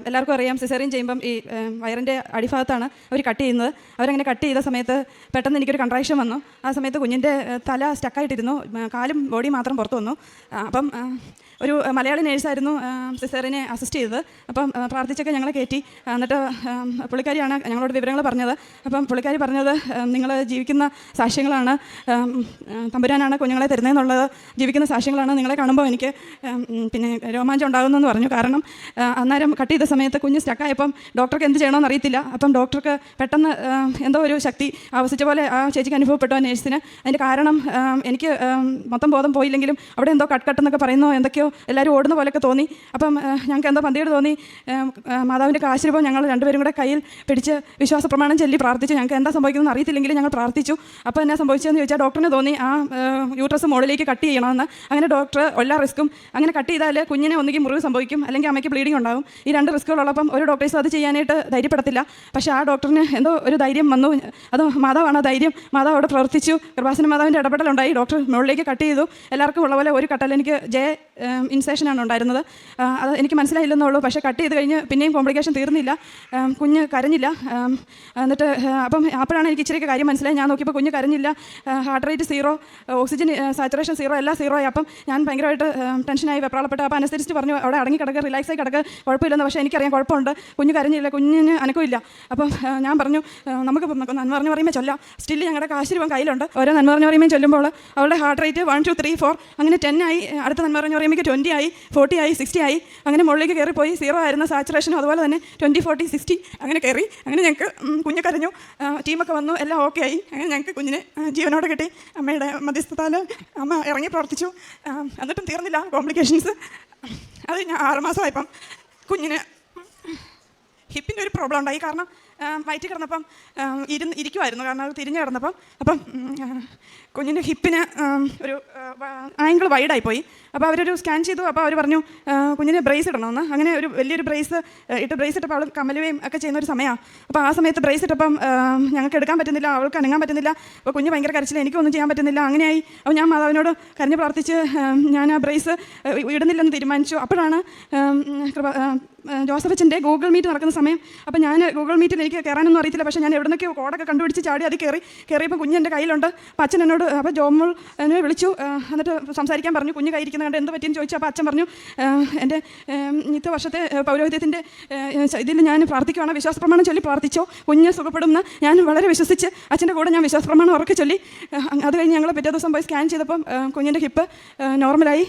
എല്ലാവർക്കും അറിയാം സിസേറിയൻ ചെയ്യുമ്പം ഈ വയറിൻ്റെ അടിഭാഗത്താണ് അവർ കട്ട് ചെയ്യുന്നത്. അവരങ്ങനെ കട്ട് ചെയ്ത സമയത്ത് പെട്ടെന്ന് എനിക്കൊരു കൺട്രാക്ഷൻ വന്നു. ആ സമയത്ത് കുഞ്ഞിൻ്റെ തല സ്റ്റക്കായിട്ടിരുന്നു, കാലും ബോഡി മാത്രം പുറത്തു വന്നു. അപ്പം ഒരു മലയാളി നേഴ്സായിരുന്നു സിസേറിയനെ അസിസ്റ്റ് ചെയ്തത്. അപ്പം പ്രാർത്ഥിച്ചൊക്കെ ഞങ്ങളെ കയറ്റി. എന്നിട്ട് പുള്ളിക്കാരിയാണ് ഞങ്ങളോട് വിവരങ്ങൾ പറഞ്ഞത്. അപ്പം പുള്ളിക്കാരി പറഞ്ഞത്, നിങ്ങൾ ജീവിക്കുന്ന സാക്ഷ്യങ്ങളാണ്, തമ്പുരാനാണ് കുഞ്ഞുങ്ങളെ തരുന്നതെന്നുള്ളത് ജീവിക്കുന്ന സാക്ഷ്യങ്ങളാണ്. നിങ്ങളെ കാണുമ്പോൾ എനിക്ക് പിന്നെ രോമാഞ്ചം ഉണ്ടാകുന്നെന്ന് പറഞ്ഞു. കാരണം അന്നേരം കട്ട് ചെയ്ത സമയത്ത് കുഞ്ഞ് സ്റ്റക്കായപ്പം ഡോക്ടർക്ക് എന്ത് ചെയ്യണമെന്ന് അറിയത്തില്ല. അപ്പം ഡോക്ടർക്ക് പെട്ടെന്ന് എന്തോ ഒരു ശക്തി ആവശ്യിച്ച പോലെ ആ ചേച്ചിക്ക് അനുഭവപ്പെട്ടു, ആ നേഴ്സിന്. അതിൻ്റെ കാരണം എനിക്ക് മൊത്തം ബോധം പോയില്ലെങ്കിലും അവിടെ എന്തോ കട്ടെന്നൊക്കെ പറയുന്നോ എന്തൊക്കെയോ എല്ലാവരും ഓടുന്ന പോലെയൊക്കെ തോന്നി. അപ്പം ഞങ്ങൾക്ക് എന്തോ പന്തിയോട് തോന്നി. മാതാവിൻ്റെ കാശിരൂപം ഞങ്ങൾ രണ്ടുപേരും കൂടെ കയ്യിൽ പിടിച്ച് വിശ്വാസ പ്രമാണം ചൊല്ലി പ്രാർത്ഥിച്ചു. ഞങ്ങൾക്ക് എന്താ സംഭവിക്കുന്നതെന്ന് അറിയത്തില്ലെങ്കിലും ഞങ്ങൾ പ്രാർത്ഥിച്ചു. അപ്പോൾ എന്നാ സംഭവിച്ചതെന്ന് ചോദിച്ചാൽ ഡോക്ടറിന് തോന്നി ആ യൂട്രസ് മുകളിലേക്ക് കട്ട് ചെയ്യണമെന്ന്. അങ്ങനെ ഡോക്ടർ എല്ലാ റിസ്ക്കും അങ്ങനെ കട്ട് ചെയ്താൽ കുഞ്ഞിനെ ഒന്നുകിൽ മുറിവ് സംഭവിക്കും, അല്ലെങ്കിൽ അമ്മയ്ക്ക് ബ്ലീഡിങ് ഉണ്ടാകും. ഈ രണ്ട് റിസ്ക്കുകളുള്ളപ്പം ഒരു ഡോക്ടേഴ്സും അത് ചെയ്യാനായിട്ട് ധൈര്യപ്പെടത്തില്ല. പക്ഷേ ആ ഡോക്ടറിന് എന്തോ ഒരു ധൈര്യം വന്നു. അത് മാതാവാണ് ധൈര്യം. മാതാവ് അവിടെ പ്രവർത്തിച്ചു. കൃപാസന മാതാവിൻ്റെ ഇടപെടലുണ്ടായി. ഡോക്ടർ മുകളിലേക്ക് കട്ട് ചെയ്തു. എല്ലാവർക്കും ഉള്ള പോലെ ഒരു കട്ടൽ എനിക്ക് ഇൻസേഷനാണ് ഉണ്ടായിരുന്നത്. അത് എനിക്ക് മനസ്സിലായില്ലെന്നുള്ളൂ. പക്ഷേ കട്ട് ചെയ്ത് കഴിഞ്ഞ് പിന്നെയും കോംപ്ലിക്കേഷൻ തീർന്നില്ല. കുഞ്ഞ് കരഞ്ഞില്ല. എന്നിട്ട് അപ്പോഴാണ് എനിക്ക് ഇച്ചിരിയൊക്കെ കാര്യം മനസ്സിലായി. ഞാൻ നോക്കിയപ്പോൾ കുഞ്ഞ് കരഞ്ഞില്ല, ഹാർട്ട് റേറ്റ് 0, ഓക്സിജൻ സാച്ചുറേഷൻ 0, എല്ലാം 0 ആയി. അപ്പം ഞാൻ ഭയങ്കരമായിട്ട് ടെൻഷനായി, വെപ്രാളപ്പെട്ടു. അപ്പോൾ അനസ്തറ്റിസ്റ്റ് പറഞ്ഞു അവിടെ അടങ്ങി കിടക്കുക, റിലാക്സ് ആയി കിടക്കുക, കുഴപ്പമില്ലെന്ന്. പക്ഷേ എനിക്കറിയാം കുഴപ്പമുണ്ട്. കുഞ്ഞ് കരഞ്ഞില്ല, കുഞ്ഞിന് അനക്കമില്ല. അപ്പം ഞാൻ പറഞ്ഞു നമുക്ക് നന്മ പറഞ്ഞു പറയുമ്പോൾ ചൊല്ലാം. സ്റ്റിൽ ഞങ്ങളുടെ കാശിരൂപം കയ്യിലുണ്ട്. ഓരോ നന്മ പറഞ്ഞു പറയുമ്പോൾ ചൊല്ലുമ്പോൾ അവളുടെ ഹാർട്ട് റേറ്റ് 1, 2, 3, 4 അങ്ങനെ 10 ആയി. അടുത്ത നന്മ പറഞ്ഞു പറയുമ്പോൾ 20 ആയി, 40 ആയി, 60 ആയി. അങ്ങനെ മുകളിലേക്ക് കയറിപ്പോയി. 0 ആയിരുന്ന സാച്ചുറേഷനും അതുപോലെ തന്നെ 20, 40, 60 അങ്ങനെ കയറി. അങ്ങനെ ഞങ്ങൾക്ക് കുഞ്ഞ് കരഞ്ഞു, ടീമൊക്കെ വന്നു, എല്ലാം ഓക്കെ ആയി. അങ്ങനെ ഞങ്ങൾക്ക് കുഞ്ഞിനെ ജീവനോടെ കിട്ടി. അമ്മയുടെ മധ്യസ്ഥത്താൽ അമ്മ ഇറങ്ങി പ്രവർത്തിച്ചു. എന്നിട്ടും തീർന്നില്ല കോംപ്ലിക്കേഷൻസ്. അത് ഞാൻ 6 മാസമായപ്പം കുഞ്ഞിന് ഹിപ്പിൻ്റെ ഒരു പ്രോബ്ലം ഉണ്ടായി. കാരണം വയറ്റിൽ കിടന്നപ്പം ഇരിക്കുമായിരുന്നു, കാരണം അത് തിരിഞ്ഞ് കിടന്നപ്പം. അപ്പം കുഞ്ഞിൻ്റെ ഹിപ്പിന് ഒരു ആംഗിൾ വൈഡായിപ്പോയി. അപ്പോൾ അവരൊരു സ്കാൻ ചെയ്തു. അപ്പോൾ അവർ പറഞ്ഞു കുഞ്ഞിന് ബ്രേസ് ഇടണമെന്ന്. അങ്ങനെ ഒരു വലിയൊരു ബ്രേസ് ഇട്ടപ്പോൾ അവൾ കമ്മലുകയും ഒക്കെ ചെയ്യുന്ന ഒരു സമയമാണ്. അപ്പോൾ ആ സമയത്ത് ബ്രേസ് ഇട്ടപ്പം ഞങ്ങൾക്ക് എടുക്കാൻ പറ്റുന്നില്ല, അവൾക്ക് അനങ്ങാൻ പറ്റുന്നില്ല. അപ്പോൾ കുഞ്ഞ് ഭയങ്കര കരച്ചില്ല, എനിക്കൊന്നും ചെയ്യാൻ പറ്റുന്നില്ല. അങ്ങനെയായി. അപ്പോൾ ഞാൻ മാതാവിനോട് കരഞ്ഞ് പ്രാർത്ഥിച്ച് ഞാൻ ആ ബ്രേസ് ഇടുന്നില്ലെന്ന് തീരുമാനിച്ചു. അപ്പോഴാണ് ജോസഫ് അച്ഛൻ്റെ ഗൂഗിൾ മീറ്റ് നടക്കുന്ന സമയം. അപ്പോൾ ഞാൻ ഗൂഗിൾ മീറ്റിൽ എനിക്ക് കയറാനൊന്നും അറിയത്തില്ല. പക്ഷേ ഞാൻ എവിടെ നിന്നൊക്കെ കോഡൊക്കെ കണ്ടുപിടിച്ച് ചാടി അത് കയറിയപ്പോൾ കുഞ്ഞ് എൻ്റെ കയ്യിലുണ്ട്. അപ്പോൾ അച്ഛൻ എന്നോട് അപ്പോൾ ജോമോൾ എന്നെ വിളിച്ചു. എന്നിട്ട് സംസാരിക്കാൻ പറഞ്ഞു. കുഞ്ഞ് കയ്യിരിക്കുന്ന കണ്ട് എന്ത് പറ്റിയെന്ന് ചോദിച്ചു. അപ്പോൾ അച്ഛൻ പറഞ്ഞു എൻ്റെ ഇന്നത്തെ വർഷത്തെ പൗരോഹിത്യത്തിൻ്റെ ഇതിൽ ഞാൻ പ്രാർത്ഥിക്കുകയാണ്, വിശ്വാസപ്രമാണം ചൊല്ലി പ്രാർത്ഥിച്ചോ കുഞ്ഞ് സുഖപ്പെടുമെന്ന്. ഞാൻ വളരെ വിശ്വസിച്ച് അച്ഛൻ്റെ കൂടെ ഞാൻ വിശ്വാസപ്രമാണം ഉറക്കെ ചൊല്ലി. അത് കഴിഞ്ഞ് ഞങ്ങൾ പിറ്റേ ദിവസം പോയി സ്കാൻ ചെയ്തപ്പം കുഞ്ഞിൻ്റെ ഹിപ്പ് നോർമലായി.